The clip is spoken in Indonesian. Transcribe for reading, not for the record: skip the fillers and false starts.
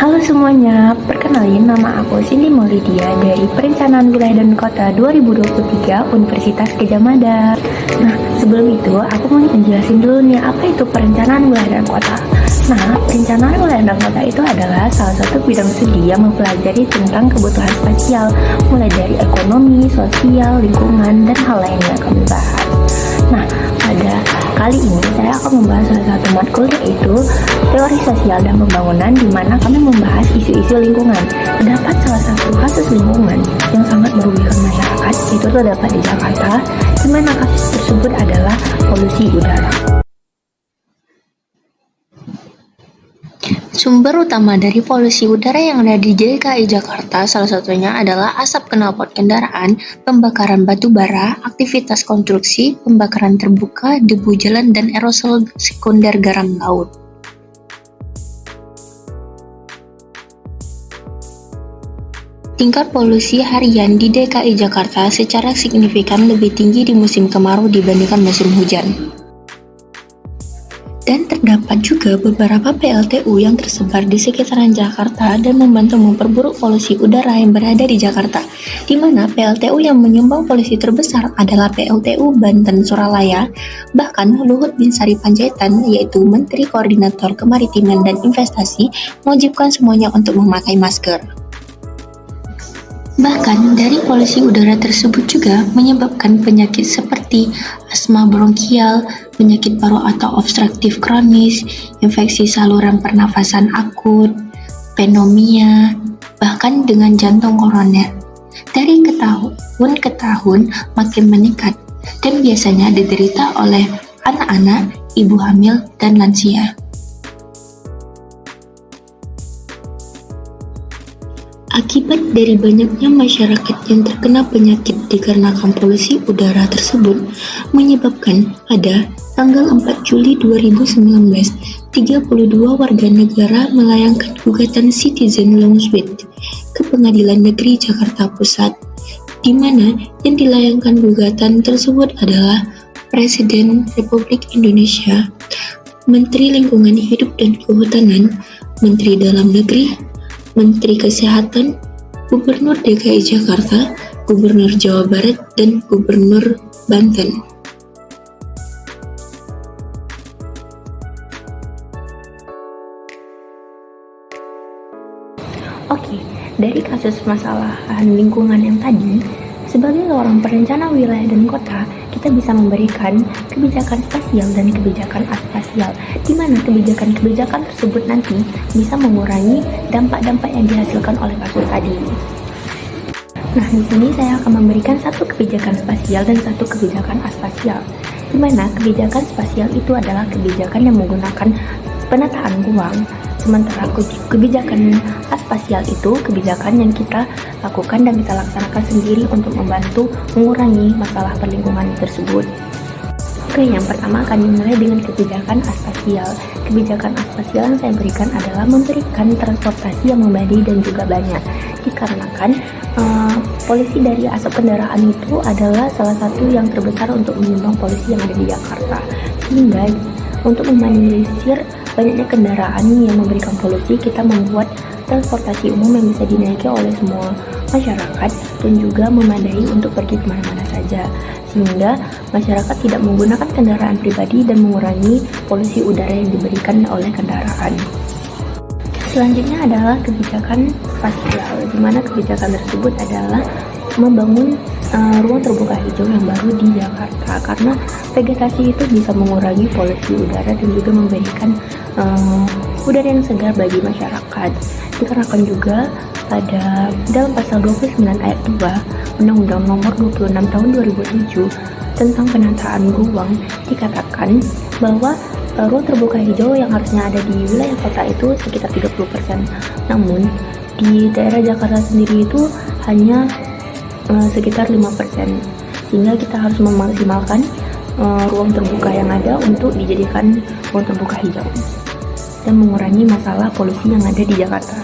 Halo semuanya, perkenalin nama aku Cindy Maulidia dari Perencanaan Wilayah dan Kota 2023 Universitas Gadjah Mada. Nah, sebelum itu aku mau menjelasin dulu nih apa itu perencanaan wilayah dan kota. Nah, perencanaan wilayah dan kota itu adalah salah satu bidang studi yang mempelajari tentang kebutuhan spasial, mulai dari ekonomi, sosial, lingkungan, dan hal lainnya yang kami bahas. Nah, pada kali ini saya akan membahas salah satu matkul, yaitu teori sosial dan pembangunan, di mana kami membahas isu-isu lingkungan. Terdapat salah satu kasus lingkungan yang sangat merugikan masyarakat, itu terdapat di Jakarta, di mana kasus tersebut adalah polusi udara. Sumber utama dari polusi udara yang ada di DKI Jakarta salah satunya adalah asap knalpot kendaraan, pembakaran batu bara, aktivitas konstruksi, pembakaran terbuka, debu jalan, dan aerosol sekunder garam laut. Tingkat polusi harian di DKI Jakarta secara signifikan lebih tinggi di musim kemarau dibandingkan musim hujan. Dan terdapat juga beberapa PLTU yang tersebar di sekitaran Jakarta dan membantu memperburuk polusi udara yang berada di Jakarta, di mana PLTU yang menyumbang polusi terbesar adalah PLTU Banten Suralaya. Bahkan Luhut Binsar Panjaitan, yaitu Menteri Koordinator Kemaritiman dan Investasi, mewajibkan semuanya untuk memakai masker. Bahkan dari polusi udara tersebut juga menyebabkan penyakit seperti asma bronkial, penyakit paru atau obstruktif kronis, infeksi saluran pernafasan akut, pneumonia, bahkan dengan jantung koroner. Dari tahun ke tahun makin meningkat dan biasanya diderita oleh anak-anak, ibu hamil, dan lansia. Akibat dari banyaknya masyarakat yang terkena penyakit dikarenakan polusi udara tersebut, menyebabkan pada tanggal 4 Juli 2019, 32 warga negara melayangkan gugatan citizen lawsuit ke Pengadilan Negeri Jakarta Pusat, di mana yang dilayangkan gugatan tersebut adalah Presiden Republik Indonesia, Menteri Lingkungan Hidup dan Kehutanan, Menteri Dalam Negeri, Menteri Kesehatan, Gubernur DKI Jakarta, Gubernur Jawa Barat, dan Gubernur Banten. Oke, dari kasus masalah lingkungan yang tadi, sebagai seorang perencana wilayah dan kota, kita bisa memberikan kebijakan spasial dan kebijakan aspasial, di mana kebijakan-kebijakan tersebut nanti bisa mengurangi dampak-dampak yang dihasilkan oleh kasus tadi. Nah, di sini saya akan memberikan satu kebijakan spasial dan satu kebijakan aspasial, di mana kebijakan spasial itu adalah kebijakan yang menggunakan penataan ruang. Sementara kebijakan aspasial itu kebijakan yang kita lakukan dan kita laksanakan sendiri untuk membantu mengurangi masalah perlingkungan tersebut. Oke, yang pertama akan dimulai dengan kebijakan aspasial. Kebijakan aspasial yang saya berikan adalah memberikan transportasi yang memadai dan juga banyak. Dikarenakan polusi dari asap kendaraan itu adalah salah satu yang terbesar untuk menyumbang polusi yang ada di Jakarta. Sehingga untuk meminimalisir banyaknya kendaraan yang memberikan polusi, kita membuat transportasi umum yang bisa dinaiki oleh semua masyarakat dan juga memadai untuk pergi kemana-mana saja, sehingga masyarakat tidak menggunakan kendaraan pribadi dan mengurangi polusi udara yang diberikan oleh kendaraan. Selanjutnya adalah kebijakan spasial, di mana kebijakan tersebut adalah membangun ruang terbuka hijau yang baru di Jakarta, karena vegetasi itu bisa mengurangi polusi udara dan juga memberikan udara yang segar bagi masyarakat. Dikarenakan juga dalam pasal 29 ayat 2 Undang-Undang Nomor 26 Tahun 2007 tentang penataan ruang dikatakan bahwa ruang terbuka hijau yang harusnya ada di wilayah kota itu sekitar 30%. Namun di daerah Jakarta sendiri itu hanya sekitar 5%, sehingga kita harus memaksimalkan ruang terbuka yang ada untuk dijadikan ruang terbuka hijau dan mengurangi masalah polusi yang ada di Jakarta.